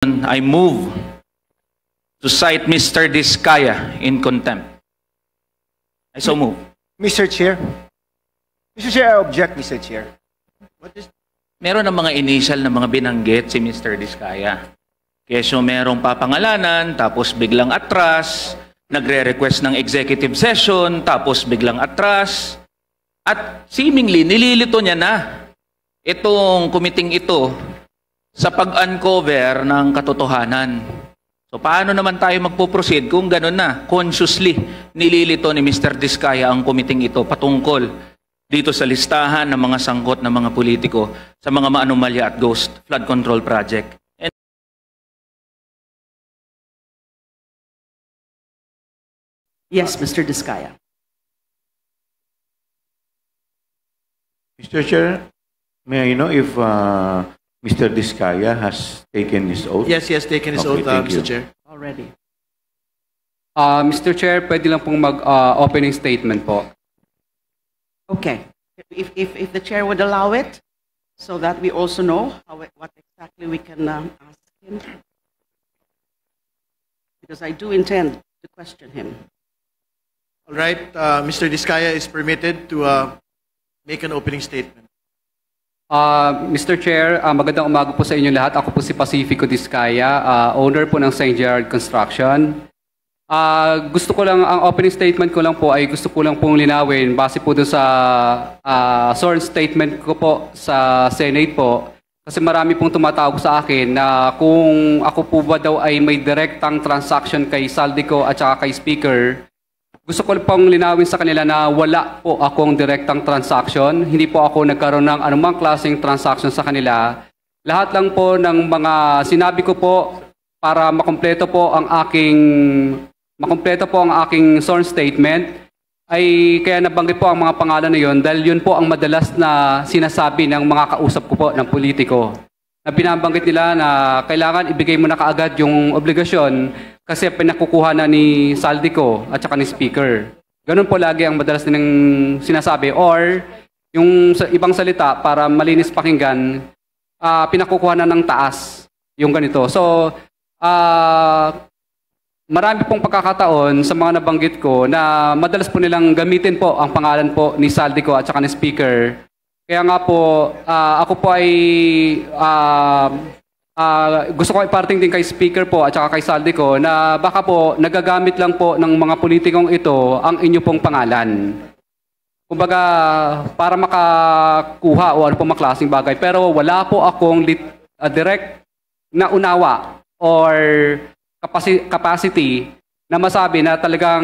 I move to cite Mr. Diskaya in contempt. I so move. Mr. Chair. Mr. Chair, I object, Mr. Chair. Meron ng mga initial na mga binanggit si Mr. Diskaya. Keso merong papangalanan, tapos biglang atras, nagre-request ng executive session, tapos biglang atras, at seemingly nililito niya na itong kumiting ito sa pag-uncover ng katotohanan. So paano naman tayo magpo-proceed kung gano'n na, consciously nililito ni Mr. Diskaya ang kumiting ito patungkol dito sa listahan ng mga sangkot ng mga politiko sa mga maanomalya at ghost flood control project. Yes, Mr. Diskaya. Mr. Chair, may I know if Mr. Diskaya has taken his oath? Yes, he has taken his oath, Mr. Chair. Already. Mr. Chair, pwede lang pong mag-opening statement po. Okay. If the chair would allow it, so that we also know what exactly we can ask him. Because I do intend to question him. All right, Mr. Diskaya is permitted to make an opening statement. Mr. Chair, magandang umaga po sa inyo lahat. Ako po si Pacifico Diskaya, owner po ng St. Gerard Construction. Gusto ko lang, ang opening statement ko lang po ay gusto ko lang pong linawin base po doon sa sworn statement ko po sa Senate po. Kasi marami pong tumatawag sa akin na kung ako po ba daw ay may direktang transaction kay Saldico at saka kay Speaker. Gusto ko pong linawin sa kanila na wala po akong direktang transaction. Hindi po ako nagkaroon ng anumang klaseng transaction sa kanila. Lahat lang po ng mga sinabi ko po para makumpleto po ang aking sworn statement ay kaya nabanggit po ang mga pangalan na yun dahil yun po ang madalas na sinasabi ng mga kausap ko po ng politiko. Na binabanggit nila na kailangan ibigay mo na kaagad yung obligasyon kasi pinakukuha na ni Saldico at saka ni Speaker. Ganun po lagi ang madalas nilang sinasabi. Or, yung sa ibang salita, para malinis pakinggan, pinakukuha na ng taas yung ganito. So, marami pong pagkakataon sa mga nabanggit ko na madalas po nilang gamitin po ang pangalan po ni Saldico at saka ni Speaker. Kaya nga po, ako po ay gusto ko iparting din kay Speaker po at saka kay Saldico na baka po nagagamit lang po ng mga politikong ito ang inyo pong pangalan. Kumbaga, para makakuha o ano po maklaseng bagay. Pero wala po akong direct na unawa or capacity na masabi na talagang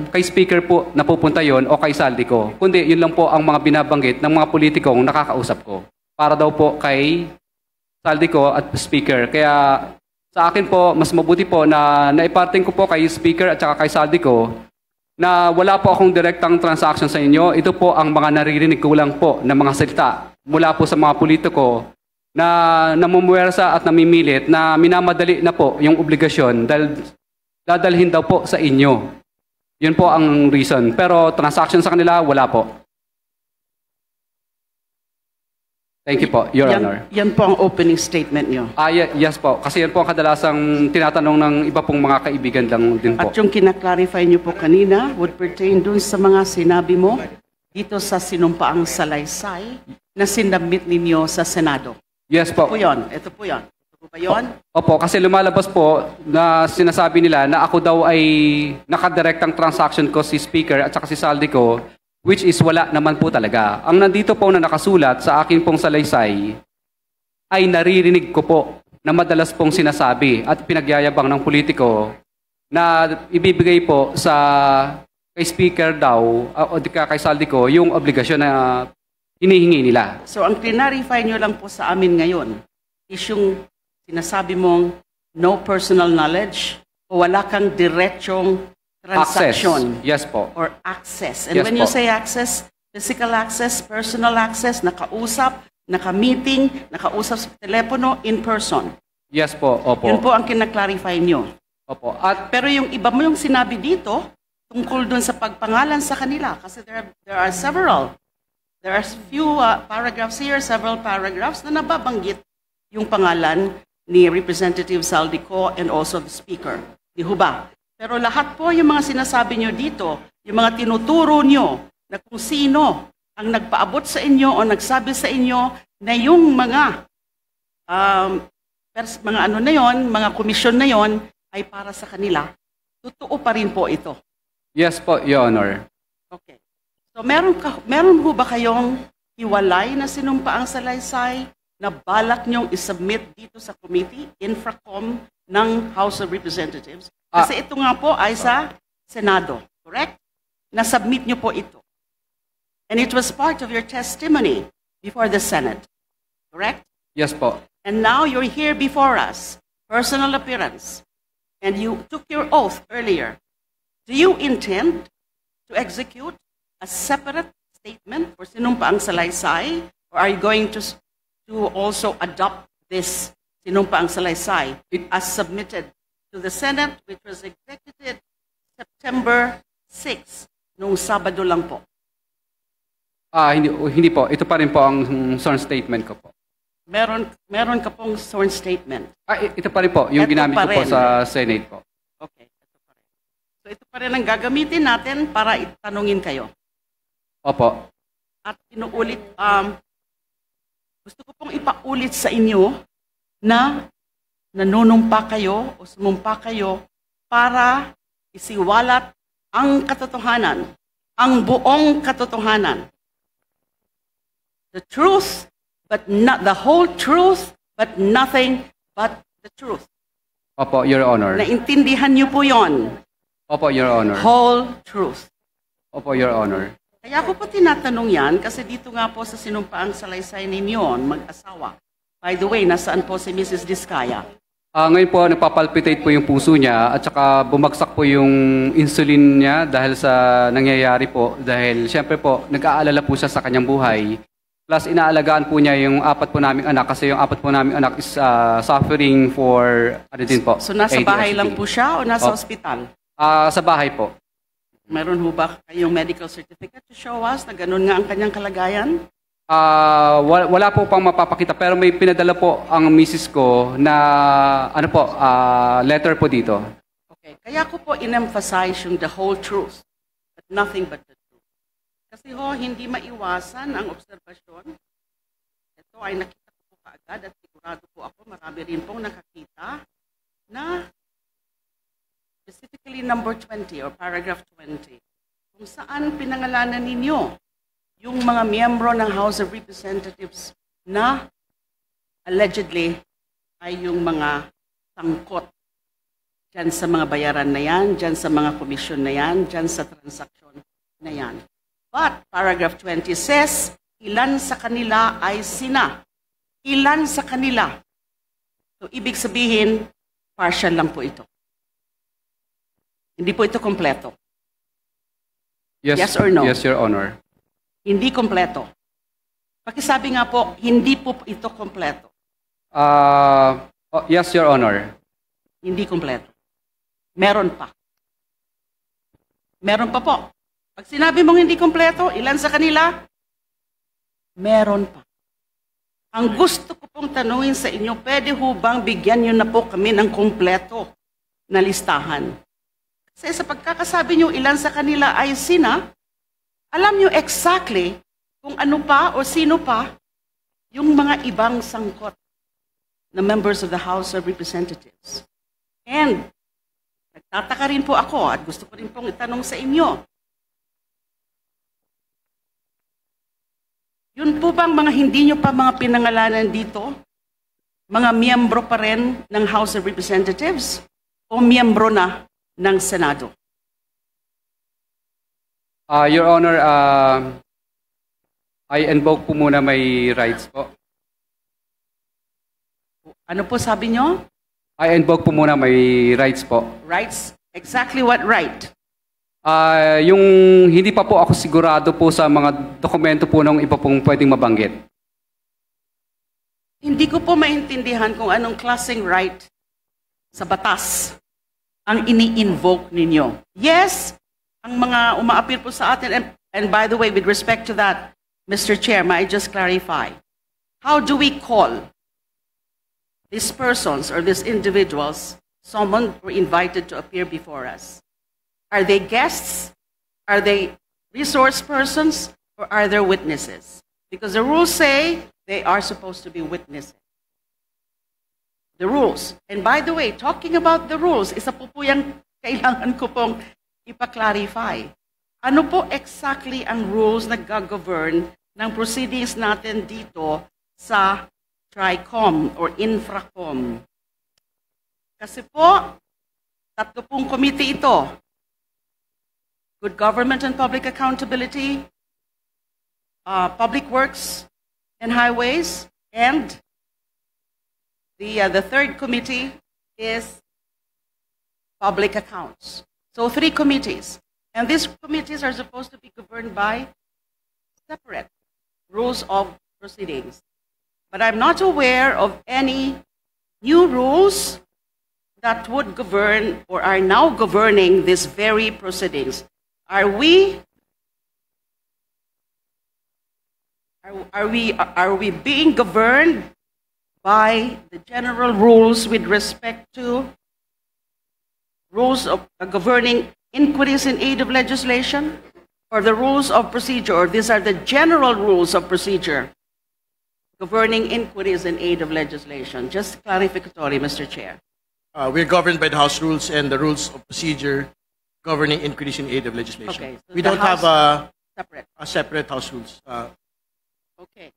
kay Speaker po napupunta yon o kay Saldico. Kundi yun lang po ang mga binabanggit ng mga politikong nakakausap ko. Para daw po kay Saldico at Speaker. Kaya sa akin po, mas mabuti po na naiparting ko po kay Speaker at saka kay Saldico na wala po akong direktang transaction sa inyo. Ito po ang mga naririnig ko lang po ng mga salita mula po sa mga politiko na namumuwersa at namimilit na minamadali na po yung obligasyon dahil dadalhin daw po sa inyo. Yun po ang reason. Pero transaction sa kanila, wala po. Thank you po, Your Honor. Yan po ang opening statement nyo. Yes po. Kasi yan po ang kadalasang tinatanong ng iba pong mga kaibigan lang din po. At yung kinaklarify nyo po kanina would pertain dun sa mga sinabi mo dito sa sinumpaang salaysay na sinabit ninyo sa Senado. Yes po. Ito po yun. Ito po yun. Ito po ba yun? Opo, kasi lumalabas po na sinasabi nila na ako daw ay nakadirektang transaction ko si Speaker at saka si Saldico, which is wala naman po talaga. Ang nandito po na nakasulat sa akin pong salaysay ay naririnig ko po na madalas pong sinasabi at pinagyayabang ng politiko na ibibigay po sa kay Speaker daw o kay Saldico yung obligasyon na hinihingi nila. So ang clarify nyo lang po sa amin ngayon is yung sinasabi mong no personal knowledge o wala kang diretsong transaction. Access. Yes po. Or access. And Yes when po. you say access, physical access, personal access, nakausap, naka-meeting, nakausap sa telepono, in person. Yes po, opo. Yun po ang kinaklarify nyo. Opo. At Pero yung iba mo yung sinabi dito, tungkol dun sa pagpangalan sa kanila. Kasi there are several. There are few paragraphs here, several paragraphs na nababanggit yung pangalan ni Representative Saldico and also the Speaker. Di ho ba? Pero lahat po yung mga sinasabi nyo dito, yung mga tinuturo nyo na kung sino ang nagpaabot sa inyo o nagsabi sa inyo na yung mga mga ano na yon, mga komisyon na yon ay para sa kanila, totoo pa rin po ito. Yes po, Your Honor. Okay. So meron ho ba kayong hiwalay na sinumpaang salaysay na balak nyong isubmit dito sa committee, Infracom ng House of Representatives? Kasi ito nga po ay sa Senado, correct? Na-submit nyo po ito. And it was part of your testimony before the Senate, correct? Yes po. And now you're here before us, personal appearance, and you took your oath earlier. Do you intend to execute a separate statement for sinumpaang salaysay, or are you going to also adopt this sinumpaang salaysay as submitted to the Senate, which was executed September 6, nung Sabado lang po? Hindi po. Ito pa rin po ang sworn statement ko po. Meron ka pong sworn statement. Ito pa rin po, yung Ito ginamit pa ko po rin. sa Senate po. Okay, ito pa rin. So ito pa rin ang gagamitin natin para itanungin kayo. Opo. At inuulit, gusto ko pong ipaulit sa inyo na nanunumpa kayo o sumumpa kayo para isiwalat ang katotohanan, ang buong katotohanan. The truth, but not the whole truth, but nothing but the truth. Opo, Your Honor. Naintindihan niyo po yon. Opo, Your Honor. Whole truth. Opo, Your Honor. Kaya ko po tinatanong yan kasi dito nga po sa sinumpaang salaysay ninyo, mag-asawa. By the way, nasaan po si Mrs. Diskaya? Ngayon po, nagpapalpitate po yung puso niya at saka bumagsak po yung insulin niya dahil sa nangyayari po. Dahil siyempre po, nag-aalala po siya sa kanyang buhay. Plus, inaalagaan po niya yung 4 po naming anak kasi yung 4 po naming anak is suffering for, ano din po, So nasa bahay ADHD. lang po siya o nasa Opo. ospital? Sa bahay po. Meron ho ba kayong medical certificate to show us na ganun nga ang kanyang kalagayan? Wala po pang mapapakita pero may pinadala po ang misis ko na ano po, letter po dito. Okay. Kaya ko po in-emphasize yung the whole truth, but nothing but the truth. Kasi ho, hindi maiwasan ang obserbasyon. Ito ay nakita ko po kaagad at sigurado po ako, marami rin pong nakakita na specifically number 20 or paragraph 20, kung saan pinangalanan ninyo yung mga miyembro ng House of Representatives na allegedly ay yung mga sangkot dyan sa mga bayaran na yan, dyan sa mga komisyon na yan, dyan sa transaksyon na yan. But paragraph 20 says, ilan sa kanila ay sina. Ilan sa kanila. So ibig sabihin, partial lang po ito. Hindi po ito kompleto. Yes or no? Yes, Your Honor. Hindi kompleto. Pakisabi nga po, hindi po ito kompleto. Yes, Your Honor. Hindi kompleto. Meron pa. Meron pa po. Pag sinabi mong hindi kompleto, ilan sa kanila? Meron pa. Ang gusto ko pong tanungin sa inyo, pwede ho bang bigyan nyo na po kami ng kompleto na listahan? Kasi sa pagkakasabi nyo ilan sa kanila ay sina, alam nyo exactly kung ano pa o sino pa yung mga ibang sangkot na members of the House of Representatives. And nagtataka rin po ako at gusto ko rin pong itanong sa inyo, yun po bang mga hindi nyo pa mga pinangalanan dito, mga miyembro pa rin ng House of Representatives o miyembro na ng Senado? Your Honor, I invoke po muna my rights po. Ano po sabi nyo? I invoke po muna my rights po. Rights? Exactly what right? Yung hindi pa po ako sigurado po sa mga dokumento po ng iba pong pwedeng mabanggit. Hindi ko po maintindihan kung anong klaseng right sa batas ang ini-invoke ninyo. Yes, ang mga umaapil po sa atin, and by the way, with respect to that, Mr. Chair, may I just clarify, how do we call these persons or these individuals summoned or invited to appear before us? Are they guests? Are they resource persons? Or are there witnesses? Because the rules say they are supposed to be witnesses. The rules. And by the way, talking about the rules, isa po yung kailangan ko pong ipa-clarify. Ano po exactly ang rules na gag-govern ng proceedings natin dito sa TRICOM or Infracom? Kasi po, 3 pong committee ito. Good Government and Public Accountability, Public Works and Highways, and the third committee is Public Accounts. So 3 committees. And these committees are supposed to be governed by separate rules of proceedings. But I'm not aware of any new rules that would govern or are now governing these very proceedings. Are we being governed by the general rules with respect to rules of governing inquiries in aid of legislation, or the rules of procedure, or these are the general rules of procedure governing inquiries in aid of legislation? Just clarificatory, Mr. Chair. We're governed by the House rules and the rules of procedure governing inquiries in aid of legislation. Okay, so we the don't have separate. a separate House rules. Okay.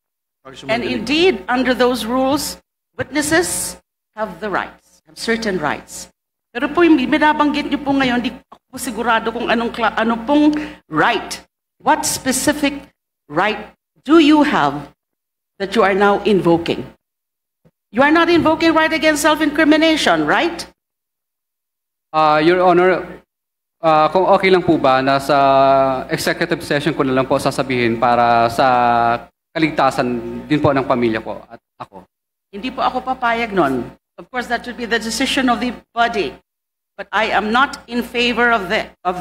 Congresswoman And De Lima. indeed, under those rules, witnesses have the rights, have certain rights. Pero po yung binabanggit niyo po ngayon, di ako po sigurado kung ano pong right. What specific right do you have that you are now invoking? You are not invoking right against self-incrimination, right? Your Honor, kung okay lang po ba, nasa executive session ko na lang po sasabihin para sa kaligtasan din po ng pamilya ko at ako. Hindi po ako papayag nun. Of course, that would be the decision of the body. But I am not in favor of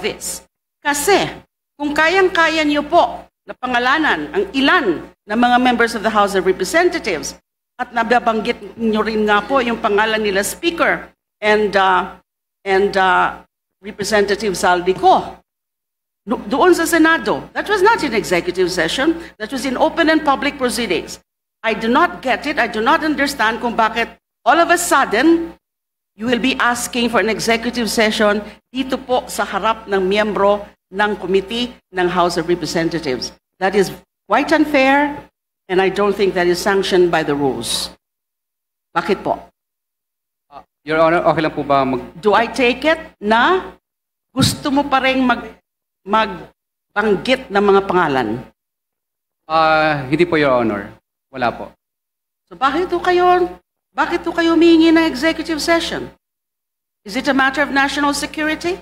this. Kasi, kung kayang-kaya niyo po na pangalanan ang ilan na mga members of the House of Representatives at nababanggit niyo rin nga po yung pangalan nila Speaker and Representative Saldico doon sa Senado. That was not in executive session. That was in open and public proceedings. I do not get it. I do not understand kung bakit all of a sudden you will be asking for an executive session dito po sa harap ng miyembro ng committee ng House of Representatives. That is quite unfair, and I don't think that is sanctioned by the rules. Bakit po? Your Honor, okay lang po ba Do I take it na gusto mo pa rin magbanggit ng mga pangalan? Hindi po, Your Honor. Wala po. So bakit po kayo humihingi ng executive session? Is it a matter of national security?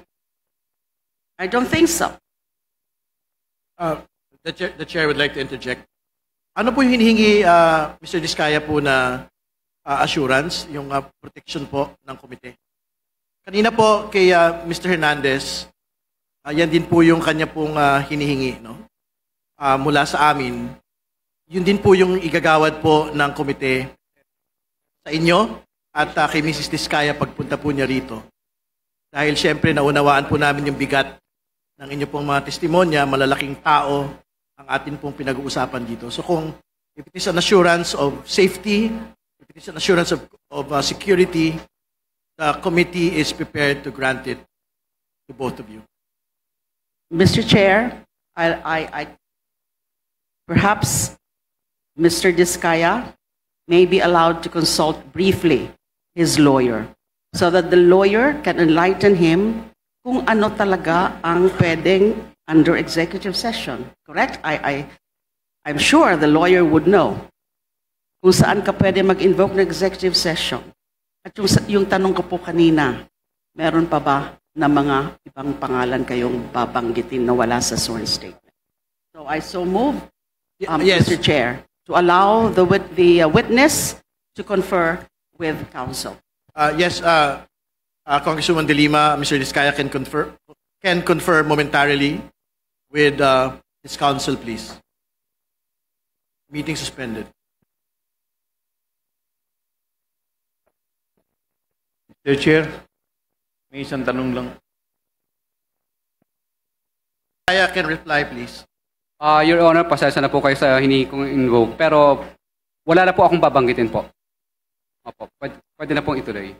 I don't think so. The chair would like to interject. Ano po yung hinihingi, Mr. Diskaya po na assurance, yung protection po ng komite? Kanina po kay Mr. Hernandez, yan din po yung kanya pong hinihingi, no? Mula sa amin. Yun din po yung igagawad po ng komite sa inyo at kay Mrs. Diskaya pagpunta po niya rito. Dahil siyempre naunawaan po namin yung bigat ng inyo pong mga testimonya, malalaking tao ang atin pong pinag-uusapan dito. So kung if it is an assurance of safety, if it is an assurance of security, the committee is prepared to grant it to both of you. Mr. Chair, I perhaps Mr. Diskaya may be allowed to consult briefly his lawyer so that the lawyer can enlighten him kung ano talaga ang pwedeng under executive session. Correct? I'm sure the lawyer would know kung saan ka pwede mag-invoke ng executive session. At yung tanong ko po kanina, meron pa ba na mga ibang pangalan kayong babanggitin na wala sa sworn statement? So I so move, Yes. Mr. Chair, to allow the witness to confer with counsel. Yes, Congresswoman De Lima, Mr. Diskaya can confer momentarily with his counsel, please. Meeting suspended. Mr. Chair, may isang tanong lang. Kaya can reply, please. Your Honor, pasensya na po kayo sa hiningi kong invoke, pero wala na po akong babanggitin po. Opo, pwede na pong ituloy.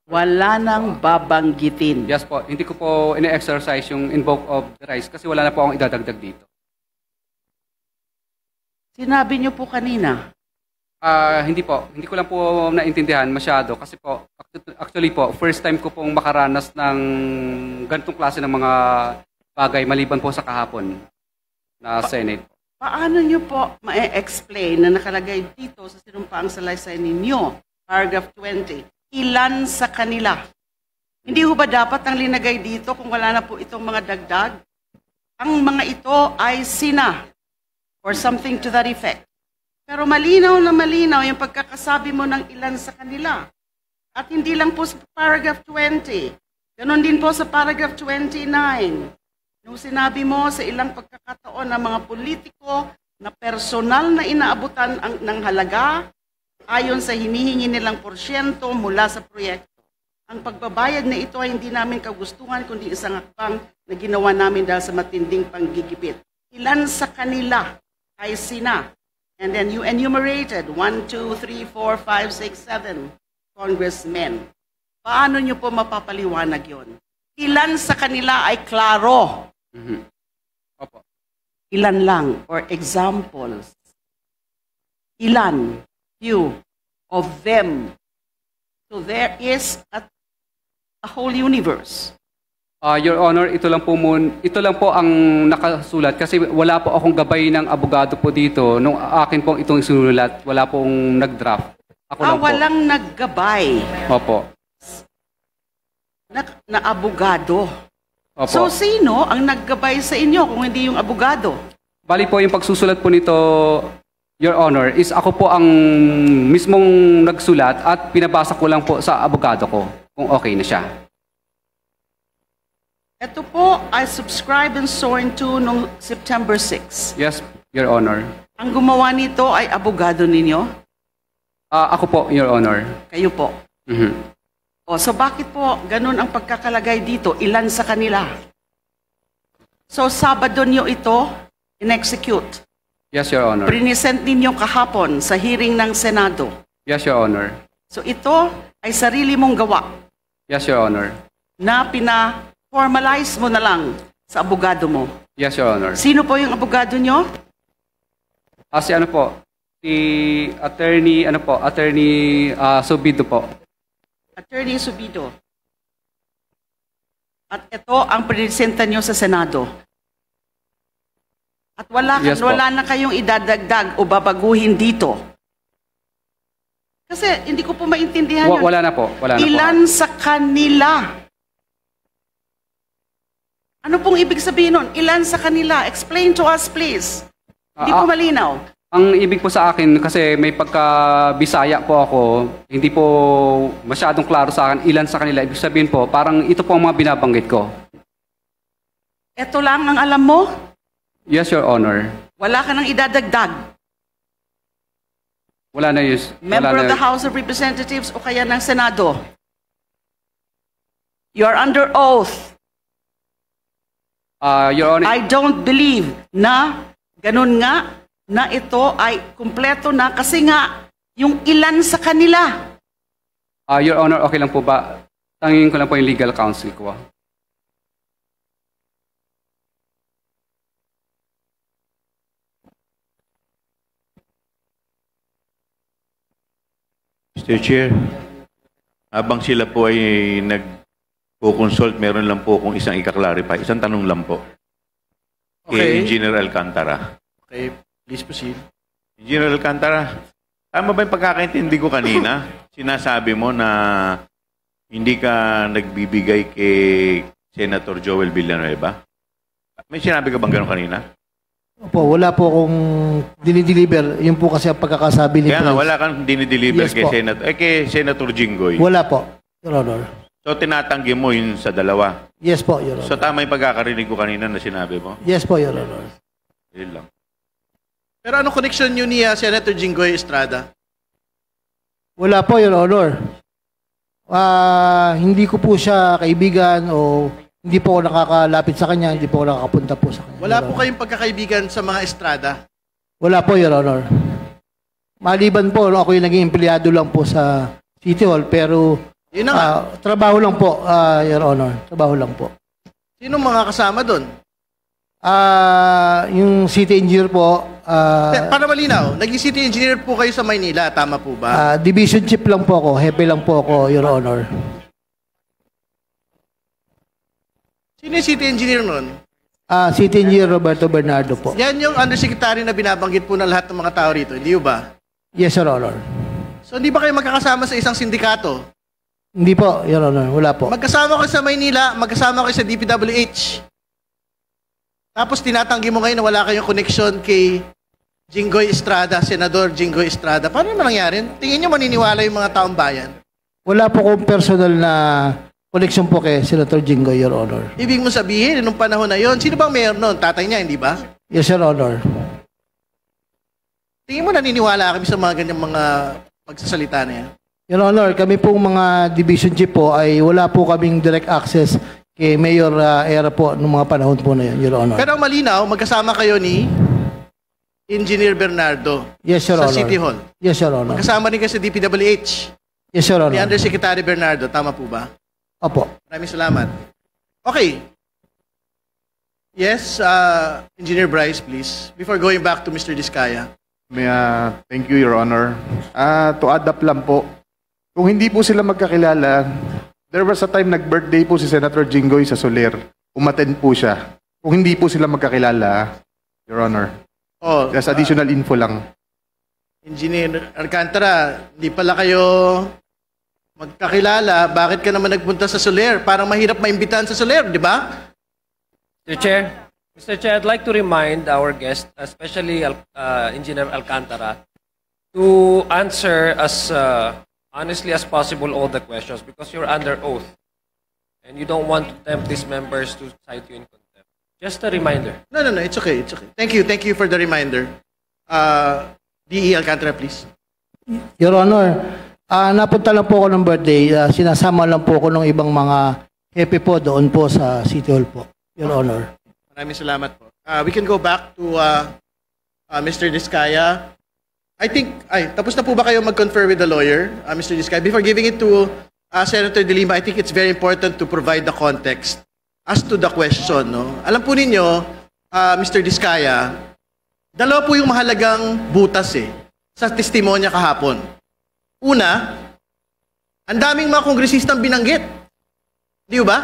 Wala nang babanggitin. Yes po, hindi ko po ine-exercise yung invoke of the rights kasi wala na po akong idadagdag dito. Sinabi niyo po kanina. Hindi po. Hindi ko lang po naintindihan masyado kasi po, actually po, first time ko pong makaranas ng ganitong klase ng mga bagay maliban po sa kahapon na Senate. Paano niyo po ma-explain na nakalagay dito sa sinumpaang salaysay ninyo, paragraph 20, ilan sa kanila? Hindi ho ba dapat ang linagay dito kung wala na po itong mga dagdag? Ang mga ito ay sina or something to that effect. Pero malinaw na malinaw yung pagkakasabi mo ng ilan sa kanila. At hindi lang po sa paragraph 20. Ganon din po sa paragraph 29. Nung sinabi mo sa ilang pagkakataon ng mga politiko na personal na inaabutan ng halaga ayon sa hinihingi nilang porsyento mula sa proyekto. Ang pagbabayad na ito ay hindi namin kagustuhan kundi isang hakbang na ginawa namin dahil sa matinding panggigipit. Ilan sa kanila ay sina? And then you enumerated 1, 2, 3, 4, 5, 6, 7 congressmen. Paano nyo po mapapaliwanag yon? Ilan sa kanila ay klaro? Opo. Ilan lang? Or examples? Ilan? Few of them. So there is a whole universe. Your Honor, ito lang po ang nakasulat kasi wala po akong gabay ng abogado po dito. Nung akin pong itong sinulat, wala pong nag-draft. Ako lang po. Walang naggabay Opo. na abogado. Opo. So sino ang naggabay sa inyo kung hindi yung abogado? Bali po yung pagsusulat po nito, Your Honor, is ako po ang mismong nagsulat at pinabasa ko lang po sa abogado ko kung okay na siya. Ito po ay subscribe and sworn to noong September 6. Yes, Your Honor. Ang gumawa nito ay abogado ninyo? Ako po, Your Honor. Kayo po. Mhm. O, so bakit po ganun ang pagkakalagay dito? Ilan sa kanila? So Sabado nyo ito in-execute. Yes, Your Honor. Present ninyo kahapon sa hearing ng Senado. Yes, Your Honor. So ito ay sarili mong gawa Yes, Your Honor. na pina-formalize mo na lang sa abogado mo. Yes, Your Honor. Sino po yung abogado nyo? Si ano po, si attorney Subido po. Attorney Subido. At ito ang presenta nyo sa Senado. At Yes po. wala na kayong idadagdag o babaguhin dito. Kasi hindi ko po maintindihan yun. Wala na po. Wala na po. Ilan sa kanila? Ano pong ibig sabihin nun? Ilan sa kanila? Explain to us, please. Hindi po malinaw. Ang ibig po sa akin, kasi may pagka-Bisaya po ako, hindi po masyadong klaro sa akin ilan sa kanila. Ibig sabihin po, parang ito po ang mga binabanggit ko. Ito lang ang alam mo? Yes, Your Honor. Wala ka nang idadagdag. Wala na yun. Member of the House of Representatives o kaya ng Senado. You are under oath. Your Honor, I don't believe na ganun nga na ito ay kumpleto na kasi nga yung ilan sa kanila. Your Honor, okay lang po ba? Tangingin ko lang po yung legal counsel ko. Mr. Chair, habang sila po ay nag-consult, meron lang po kung isang ika-clarify. Isang tanong lang po. Okay. Kay Engineer Alcantara. Okay, please proceed. Engineer Alcantara, tama ba yung pagkakaintindi ko kanina? Sinasabi mo na hindi ka nagbibigay kay Senator Joel Villanueva? May sinabi ka bang gano'n kanina? Opo, wala po akong dinideliver. Yun po kasi ang pagkakasabi ni Kaya nga, Prince. wala kang dinideliver Yes kay po. Senator Jinggoy. Wala po, Your Honor. So, tinatanggi mo yun sa dalawa. Yes po, Your So, Honor. tama yung pagkakarinig ko kanina na sinabi mo? Yes po, Your Honor. Yun lang. Pero ano connection nyo ni Senator Jinggoy Estrada? Wala po, Your Honor. Hindi ko po siya kaibigan o hindi po ako nakakalapit sa kanya, hindi po ako nakakapunta po sa kanya. Wala Your po Honor. kayong pagkakaibigan sa mga estrada. Wala po, Your Honor. Maliban po, no, ako yung naging empleyado lang po sa City Hall, pero Yun na nga. trabaho lang po, Your Honor. Trabaho lang po. Sino mga kasama doon? Yung city engineer po, Para malinaw, naging city engineer po kayo sa Maynila, tama po ba? division chief lang po ako, hepe lang po ako, Your Honor. Sino yung city engineer nun? City engineer Roberto Bernardo po. Yan yung undersecretary na binabanggit po ng lahat ng mga tao rito, hindi ba? Yes, Your Honor. So hindi ba kayo magkakasama sa isang sindikato? Hindi po, Your Honor. Wala po. Magkasama kayo sa Maynila, magkasama kayo sa DPWH. Tapos tinatanggi mo ngayon na wala kayong connection kay Jinggoy Estrada, Senador Jinggoy Estrada. Paano naman nangyari? Tingin nyo maniniwala yung mga taong bayan? Wala po kong personal na connection po kay Senator Jinggoy, Your Honor. Ibig mo sabihin, nung panahon na yon, sino bang mayor noon? Tatay niya, hindi ba? Yes, Your Honor. Tingin mo naniniwala kami sa mga ganyang mga pagsasalita na yan? Your Honor, kami pong mga division chief po ay wala po kaming direct access kay Mayor Era po noong mga panahon po na yun, Your Honor. Pero ang malinaw, magkasama kayo ni Engineer Bernardo Yes, Your sa Honor. City Hall. Yes, Your Honor. Magkasama rin kayo sa DPWH. Yes, Your Ni Honor. Undersecretary Bernardo, tama po ba? Opo. Maraming salamat. Okay. Yes, Engineer Bryce, please. Before going back to Mr. Diskaya. Thank you, Your Honor. To add up lang po, kung hindi po sila magkakilala, there was a time nag-birthday po si Senator Jinggoy sa Soler. Umattend po siya. Kung hindi po sila magkakilala, Your Honor. Oh, Just additional info lang. Engineer Alcantara, hindi pala kayo magkakilala. Bakit ka naman nagpunta sa Soler? Parang mahirap maimbitahan sa Soler, di ba? Mr. Chair, I'd like to remind our guest, especially Engineer Alcantara, to answer as honestly as possible all the questions because you're under oath and you don't want to tempt these members to cite you in contempt. Just a reminder. No, it's okay, it's okay. Thank you for the reminder. DE Alcantara, please. Your Honor, napunta lang po ako ng birthday. Sinasama lang po ako ng ibang mga hepe po doon po sa City Hall po, Your Honor. Maraming salamat po. We can go back to Mr. Diskaya. I think, tapos na po ba kayo mag-confer with the lawyer, Mr. Diskaya? Before giving it to Senator De Lima, I think it's very important to provide the context as to the question. No? Alam po ninyo, Mr. Diskaya, dalawa po yung mahalagang butas sa testimonya kahapon. Una, ang daming mga kongresistang binanggit. Di ba?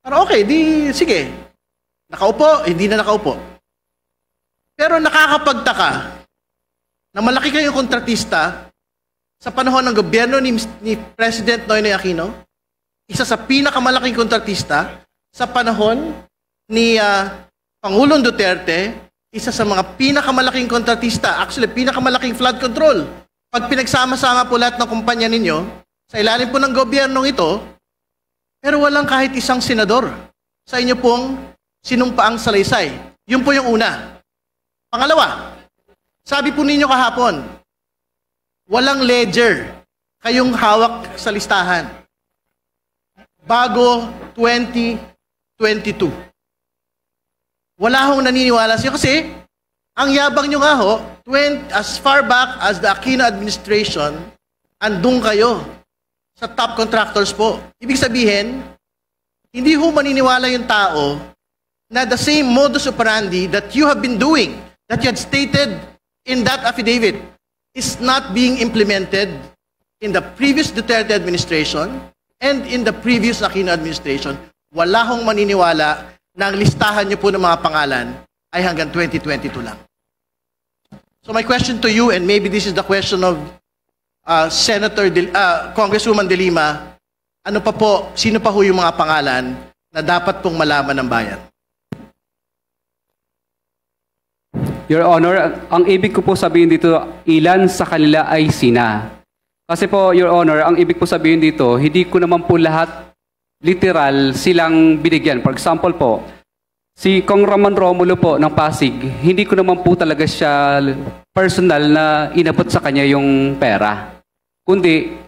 Pero okay, sige. Nakaupo, hindi na nakaupo. Pero nakakapagtaka na malaki kayong kontratista sa panahon ng gobyerno ni President Noynoy Aquino, isa sa pinakamalaking kontratista sa panahon ni Pangulong Duterte, isa sa mga pinakamalaking kontratista, actually pinakamalaking flood control. Pag pinagsama-sama po lahat ng kumpanya ninyo, sa ilalim po ng gobyernong ito, pero walang kahit isang senador sa inyo pong sinumpaang salaysay. Yun po yung una. Pangalawa, sabi po ninyo kahapon, walang ledger kayong hawak sa listahan bago 2022. Wala hong naniniwala siya kasi ang yabang nyo nga ho, as far back as the Aquino administration, andun kayo sa top contractors po. Ibig sabihin, hindi ho maniniwala yung tao na the same modus operandi that you have been doing, that you had stated in that affidavit, is not being implemented in the previous Duterte administration and in the previous Aquino administration. Wala hong maniniwala na ang listahan niyo po ng mga pangalan ay hanggang 2022 lang. So my question to you, and maybe this is the question of Congresswoman De Lima, ano pa po, sino pa ho yung mga pangalan na dapat pong malaman ng bayan? Your Honor, ang ibig ko po sabihin dito, ilan sa kanila ay sina. Kasi po, Your Honor, ang ibig po sabihin dito, hindi ko naman po lahat literal silang binigyan. For example po, si Kong Ramon Romulo po ng Pasig, hindi ko naman po talaga siya personal na inabot sa kanya yung pera. kundi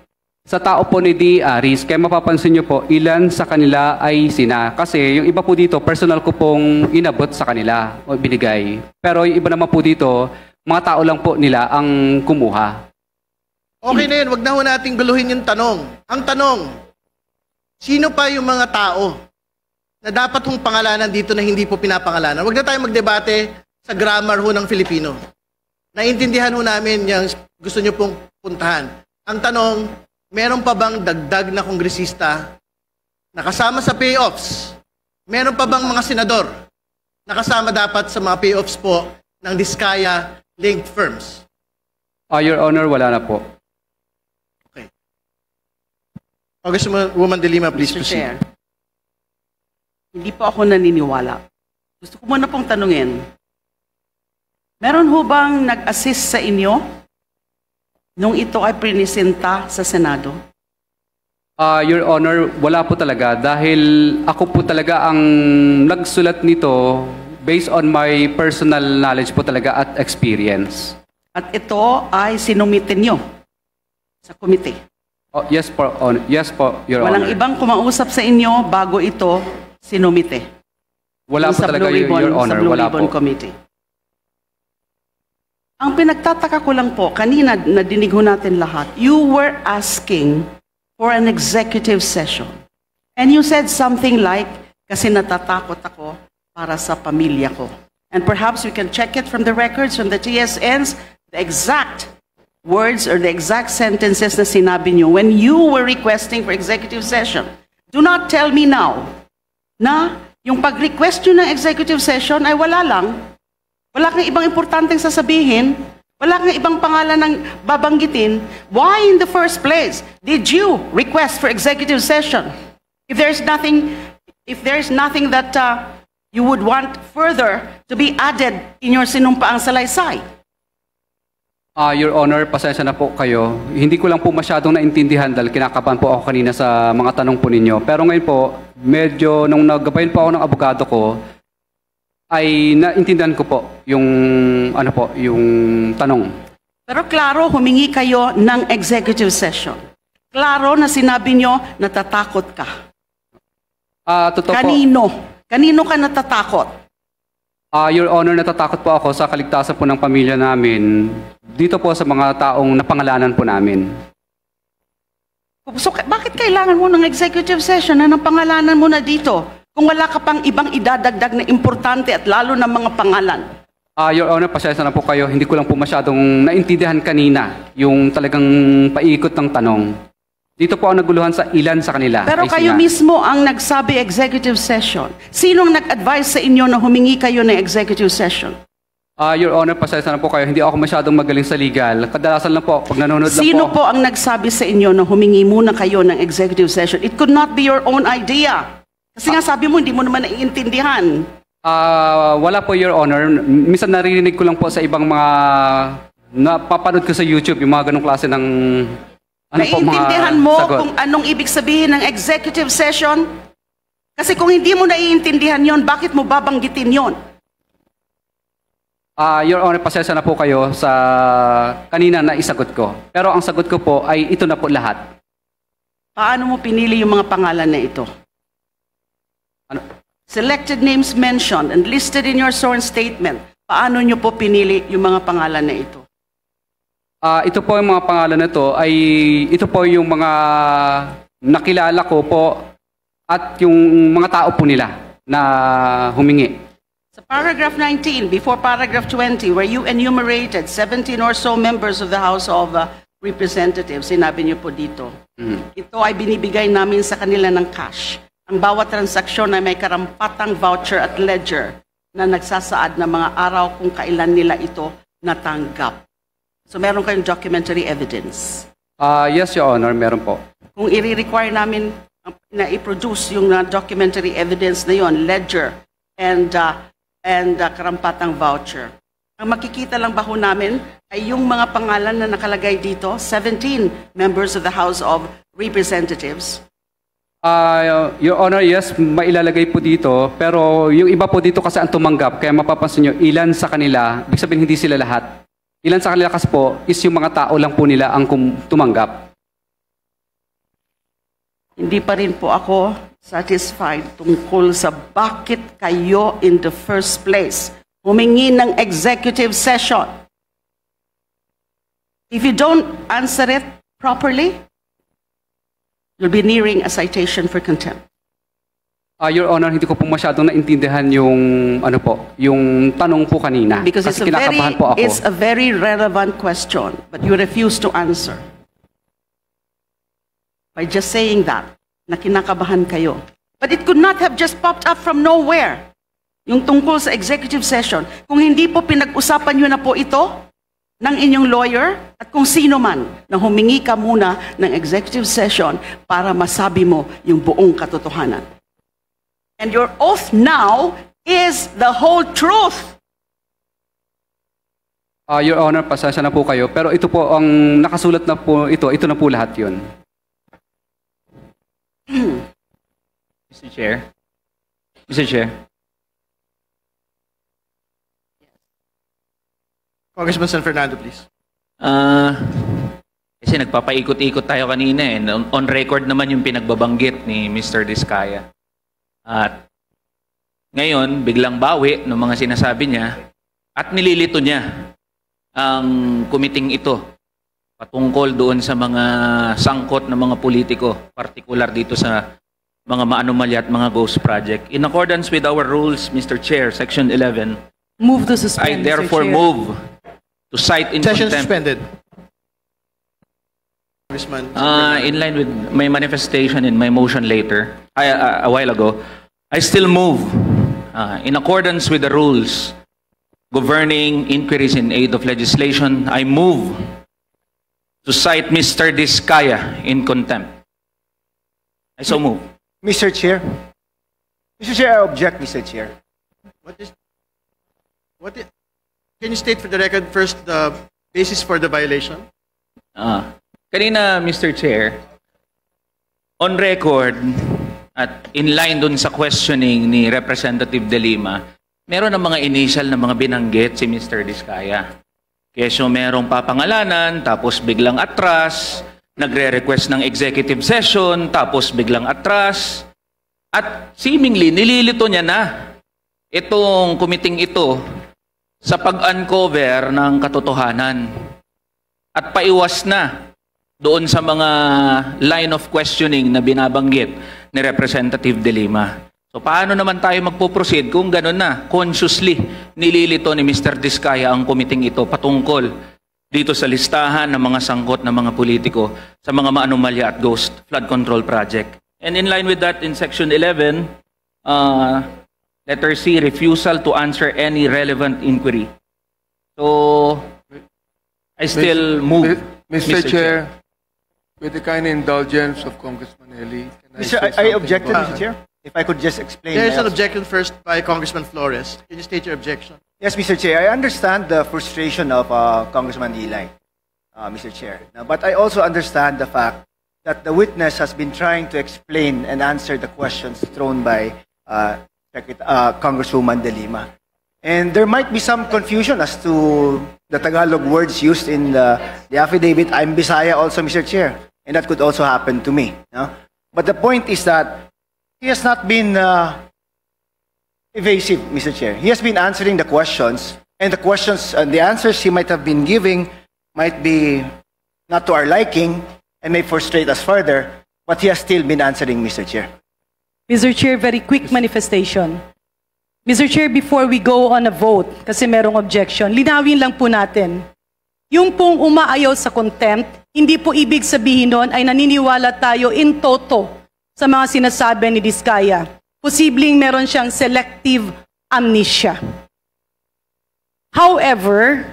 sa tao po ni D. Aris. Kaya mapapansin nyo po, ilan sa kanila ay sina. Kasi yung iba po dito, personal ko pong inabot sa kanila o binigay. Pero yung iba naman po dito, mga tao lang po nila ang kumuha. Okay na yun, wag na ho nating guluhin yung tanong. Ang tanong, sino pa yung mga tao na dapat hong pangalanan dito na hindi po pinapangalanan? Wag na tayo magdebate sa grammar ho ng Filipino. Naintindihan ho namin yung gusto nyo pong puntahan. Ang tanong, meron pa bang dagdag na kongresista na kasama sa payoffs? Meron pa bang mga senador na kasama dapat sa mga payoffs po ng Diskaya-linked firms? Your Honor, wala na po. Congresswoman De Lima, please Mr. proceed. Chair, hindi po ako naniniwala. Gusto ko muna pong tanungin, meron ho bang nag-assist sa inyo nung ito ay prinisenta sa Senado? Your Honor, wala po talaga dahil ako po talaga ang nagsulat nito based on my personal knowledge po talaga at experience. At ito ay sinumitin nyo sa komite. Yes po, Your Walang Honor. ibang kumausap sa inyo bago ito sinumite. Wala po Sa talaga, Blue Ribbon, Your Honor. sa Blue Wala Ribbon po. Committee. Ang pinagtataka ko lang po, kanina nadinig ho natin lahat, you were asking for an executive session. And you said something like, kasi natatakot ako para sa pamilya ko. And perhaps we can check it from the records, from the TSNs, the exact words or the exact sentences na sinabi nyo when you were requesting for executive session. Do not tell me now na yung pag-request nyo ng executive session ay wala lang. Wala kang ibang importanteng sasabihin. Wala kang ibang pangalan ng babanggitin. Why in the first place did you request for executive session? If there's nothing that you would want further to be added in your sinumpaang salaysay. Your Honor, pasensya na po kayo. Hindi ko lang po masyadong naintindihan dahil kinakabahan po ako kanina sa mga tanong po ninyo. Pero ngayon po, medyo nung naggabayan po ako ng abogado ko, ay naintindihan ko po yung yung tanong. Pero klaro, humingi kayo ng executive session. Klaro na sinabi nyo, natatakot ka. Totoo po. Kanino? Kanino ka natatakot? Your Honor, natatakot po ako sa kaligtasan po ng pamilya namin. Dito po sa mga taong napangalanan po namin. So, bakit kailangan mo ng executive session na ng pangalanan mo na dito? Kung wala ka pang ibang idadagdag na importante at lalo na mga pangalan. Your Honor, pasensya na po kayo. Hindi ko lang po masyadong naintindihan kanina yung talagang paikot ng tanong. Dito po ang naguluhan sa ilan sa kanila. Pero ay kayo sina. mismo ang nagsabi executive session. Sinong nag-advise sa inyo na humingi kayo ng executive session? Your Honor, pasensya na po kayo. Hindi ako masyadong magaling sa legal. Kadalasan lang po, pag nanonood lang Sino po. po ang nagsabi sa inyo na humingi muna kayo ng executive session? It could not be your own idea. Kasi nga sabi mo, hindi mo naman naiintindihan. Wala po, Your Honor. Minsan naririnig ko lang po sa ibang mga napapanood ko sa YouTube, yung mga ganong klase ng Naiintindihan mo sagot. kung anong ibig sabihin ng executive session? Kasi kung hindi mo naiintindihan yon, bakit mo babanggitin yon? Your Honor, pasensya na po kayo sa kanina na isagot ko. Pero ang sagot ko po ay ito na po lahat. Paano mo pinili yung mga pangalan na ito? Ano? Selected names mentioned and listed in your sworn statement. Paano nyo po pinili yung mga pangalan na ito? Ito po yung mga pangalan na to ay ito po yung mga nakilala ko po at yung mga tao po nila na humingi. Sa paragraph 19, before paragraph 20, where you enumerated 17 or so members of the House of Representatives, sinabi niyo po dito, ito ay binibigay namin sa kanila ng cash. Ang bawat transaksyon ay may karampatang voucher at ledger na nagsasaad ng mga araw kung kailan nila ito natanggap. So meron kayong documentary evidence. Yes, Your Honor, meron po. Kung i-require namin na i-produce yung documentary evidence na yon, ledger and karampatang voucher. Ang makikita lang ba ho namin ay yung mga pangalan na nakalagay dito, 17 members of the House of Representatives. Your Honor, yes, mailalagay po dito. Pero yung iba po dito kasi ang tumanggap. Kaya mapapansin nyo, ilan sa kanila, ibig sabihin hindi sila lahat. Ilan sa kanila kasi po is yung mga tao lang po nila ang tumanggap. hindi pa rin po ako satisfied tungkol sa bakit kayo in the first place humingi ng executive session. If you don't answer it properly, you'll be nearing a citation for contempt. Your Honor, hindi ko po masyadong naintindihan yung yung tanong po kanina. Because Kasi kinakabahan po ako. it's a very relevant question, but you refuse to answer. By just saying that, na kinakabahan kayo. But it could not have just popped up from nowhere. Yung tungkol sa executive session, kung hindi po pinag-usapan nyo na po ito ng inyong lawyer at kung sino man na humingi ka muna ng executive session para masabi mo yung buong katotohanan. And your oath now is the whole truth. Your Honor, pasensya na po kayo. Pero ito po, ang nakasulat na po ito na po lahat yun. Mr. Chair. Mr. Chair. Congressman San Fernando, please. Kasi nagpapaikot-ikot tayo kanina eh. On record naman yung pinagbabanggit ni Mr. Diskaya. At ngayon, biglang bawi ng mga sinasabi niya at nililito niya ang kumiting ito patungkol doon sa mga sangkot ng mga politiko, particular dito sa mga maanumalya at mga ghost project. In accordance with our rules, Mr. Chair, Section 11, Move to I suspend, therefore Mr. Chair. move to cite in Session contempt. suspended. Congressman. In line with my manifestation in my motion later, a while ago, I still move in accordance with the rules governing inquiries in aid of legislation. I move to cite Mr. Diskaya in contempt. I so move. Mr. Chair. Mr. Chair, I object, Mr. Chair. Can you state for the record first the basis for the violation? Kanina, Mr. Chair, on record at in line dun sa questioning ni Representative De Lima, meron ng mga initial na mga binanggit si Mr. Diskaya. Kesyo merong papangalanan, tapos biglang atras, nagre-request ng executive session, tapos biglang atras, at seemingly nililito niya na itong kumiting ito sa pag-uncover ng katotohanan at paiwas na doon sa mga line of questioning na binabanggit ni Representative De Lima. So paano naman tayo magpo-proceed kung gano'n na consciously nililito ni Mr. Diskaya ang kumiting ito patungkol dito sa listahan ng mga sangkot ng mga politiko sa mga maanumalya at ghost flood control project. And in line with that, in Section 11, letter C, refusal to answer any relevant inquiry. So, I still move. Mr. Chair, with the kind indulgence of Congressman Eli, can Mr. say I objected, something Mr. Chair. If I could just explain. There is an my- objection first by Congressman Flores. Can you state your objection? Yes, Mr. Chair. I understand the frustration of Congressman Eli, Mr. Chair. But I also understand the fact that the witness has been trying to explain and answer the questions thrown by Congresswoman De Lima. And there might be some confusion as to the Tagalog words used in the affidavit. I'm Bisaya also, Mr. Chair. And that could also happen to me. No? But the point is that he has not been evasive, Mr. Chair. He has been answering the questions, and the questions and the answers he might have been giving might be not to our liking and may frustrate us further, but he has still been answering, Mr. Chair. Mr. Chair, very quick manifestation. Mr. Chair, before we go on a vote, kasi merong objection, linawin lang po natin. Yung pong umaayaw sa contempt, hindi po ibig sabihin nun ay naniniwala tayo in toto sa mga sinasabi ni Diskaya. Posibleng meron siyang selective amnesia. However,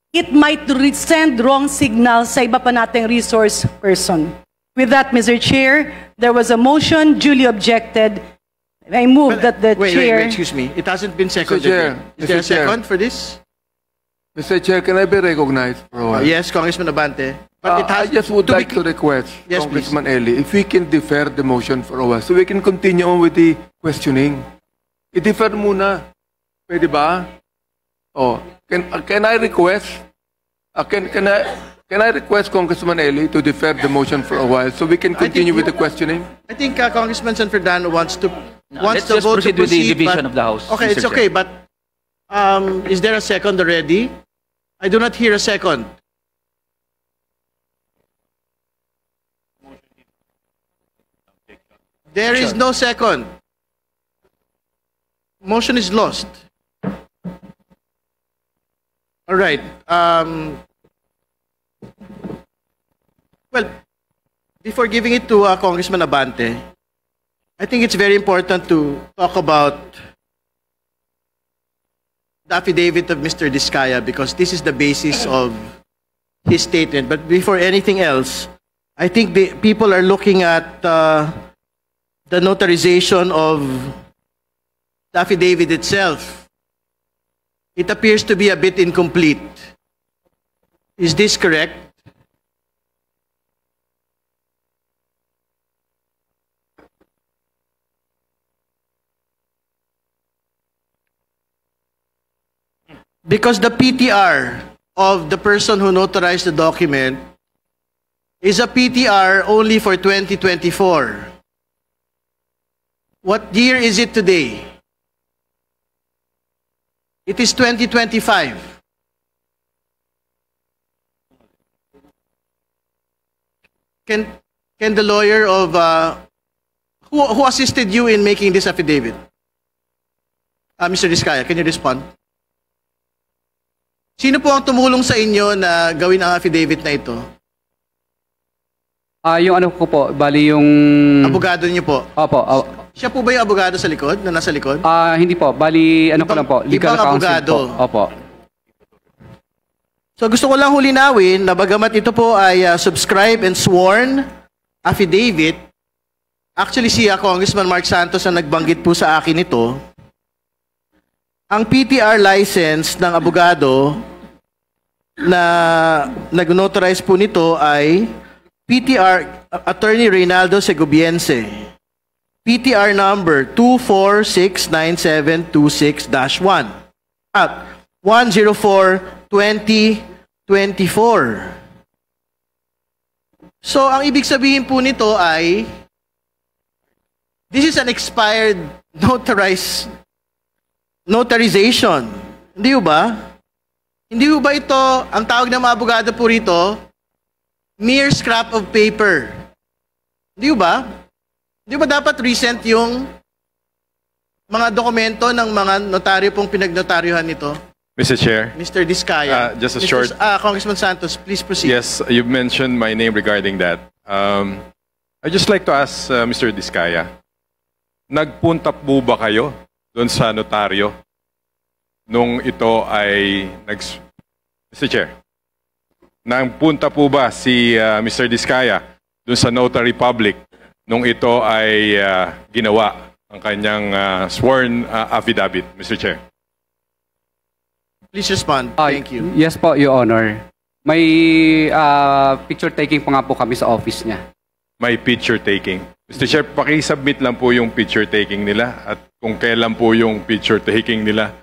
it might send wrong signals sa iba pa nating resource person. With that, Mr. Chair, there was a motion duly objected. I move that the chair... Wait, excuse me. It hasn't been seconded. Chair, yet. Is there a Mr. Chair. second for this? Mr. Chair, can I be recognized for a while? Yes, Congressman Abante. But it has I just would like to request Yes, Congressman Eli if we can defer the motion for a while so we can continue on with the questioning. I-defer muna. Pwede ba? Oh, can I request? Can I request Congressman Eli to defer the motion for a while so we can continue with the questioning? I think Congressman San Fernando wants Let's the just vote to proceed with the proceed, division but- of the House. Okay, Mr. it's Chair. okay, but is there a second already? I do not hear a second. There is no second. Motion is lost. All right. Well, before giving it to Congressman Abante, I think it's very important to talk about the affidavit of Mr. Diskaya because this is the basis of his statement. But before anything else, I think the people are looking at the notarization of the affidavit itself. It appears to be a bit incomplete. Is this correct? Because the PTR of the person who notarized the document is a PTR only for 2024. What year is it today? It is 2025. Can the lawyer of who assisted you in making this affidavit? Mr. Diskaya, can you respond? Sino po ang tumulong sa inyo na gawin ang affidavit na ito? Yung ano ko po, bali yung... Abogado niyo po? Opo. Siya po ba yung abogado sa likod, na nasa likod? Hindi po, bali ano ko lang po, legal ibang counsel abogado. po. Opo. So gusto ko lang hulinawin na bagamat ito po ay subscribed and sworn affidavit, actually si Congressman Mark Santos ang nagbanggit po sa akin ito, ang PTR license ng abogado na nag-notarize po nito ay PTR Attorney Reynaldo Segobiense. PTR number 2469726-1 at 104-2024. So, ang ibig sabihin po nito ay this is an expired notarization. Hindi ba? Hindi ba ito, ang tawag ng mga abogado po rito, mere scrap of paper. Hindi ba? Hindi ba dapat recent yung mga dokumento ng mga notaryo pong pinagnotaryohan nito? Mr. Chair, Mr. Diskaya. just a short- Congressman Santos, please proceed. yes, you mentioned my name regarding that. I'd just like to ask Mr. Diskaya, nagpunta po ba kayo doon sa notaryo nung ito ay Mr. Chair, nagpunta po ba si Mr. Diskaya doon sa notary public nung ito ay ginawa ang kanyang sworn affidavit, Mr. Chair? Please respond. Thank you. Yes po, Your Honor. May picture taking pa nga po kami sa office niya. May picture taking. Mr. Chair, paki-submit lang po yung picture taking nila at kung kailan po yung picture taking nila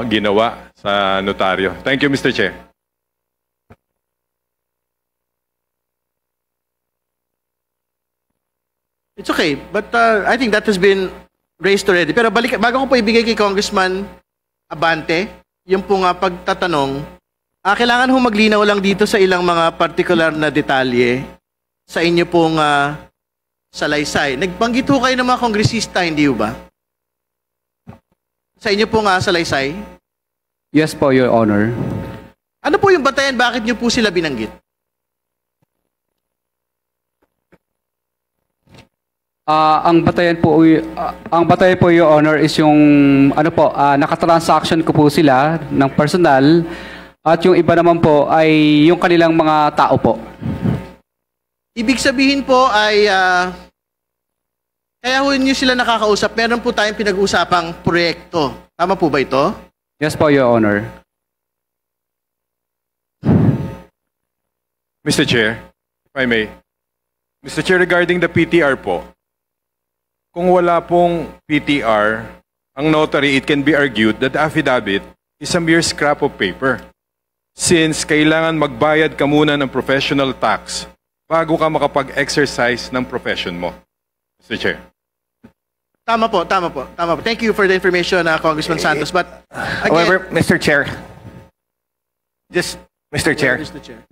ginawa sa notaryo. Thank you, Mr. Chair. It's okay, but I think that has been raised already. Pero bago ko po ibigay kay Congressman Abante, yung pong pagtatanong, kailangan ho maglinaw lang dito sa ilang mga particular na detalye sa inyo pong salaysay. Nagbanggit ho kayo ng mga kongresista, hindi ho ba? Sa inyo pong salaysay? Yes po, Your Honor. Ano po yung batayan? Bakit nyo po sila binanggit? Ang batayan po, Your Honor, is yung ano po, nakatransaction ko po sila ng personal at yung iba naman po ay yung kanilang mga tao po. Ibig sabihin po ay kaya ho nyo sila nakakausap, meron po tayong pinag-uusapang proyekto. Tama po ba ito? Yes po, Your Honor. Mr. Chair, if I may. Mr. Chair, regarding the PTR po, kung wala pong PTR, ang notary, it can be argued that the affidavit is a mere scrap of paper. since kailangan magbayad ka muna ng professional tax bago ka makapag-exercise ng profession mo. Mr. Chair. Tama po. Thank you for the information, Congressman Santos. But again, However, Mr. Chair, Mr. Chair. Where is the chair?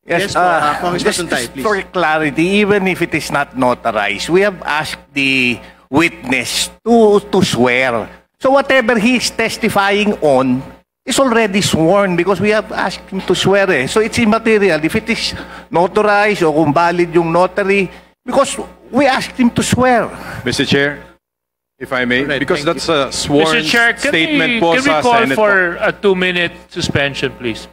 Yes, Congressman just Suntay, please. for clarity, even if it is not notarized, we have asked the witness to swear. So whatever he is testifying on is already sworn because we have asked him to swear. So it's immaterial if it is notarized o kung valid yung notary because we asked him to swear. Mr. Chair, if I may, Alright, because thank that's a sworn Mr. Chair, statement po can we sa call Senate po. for a 2-minute suspension, please?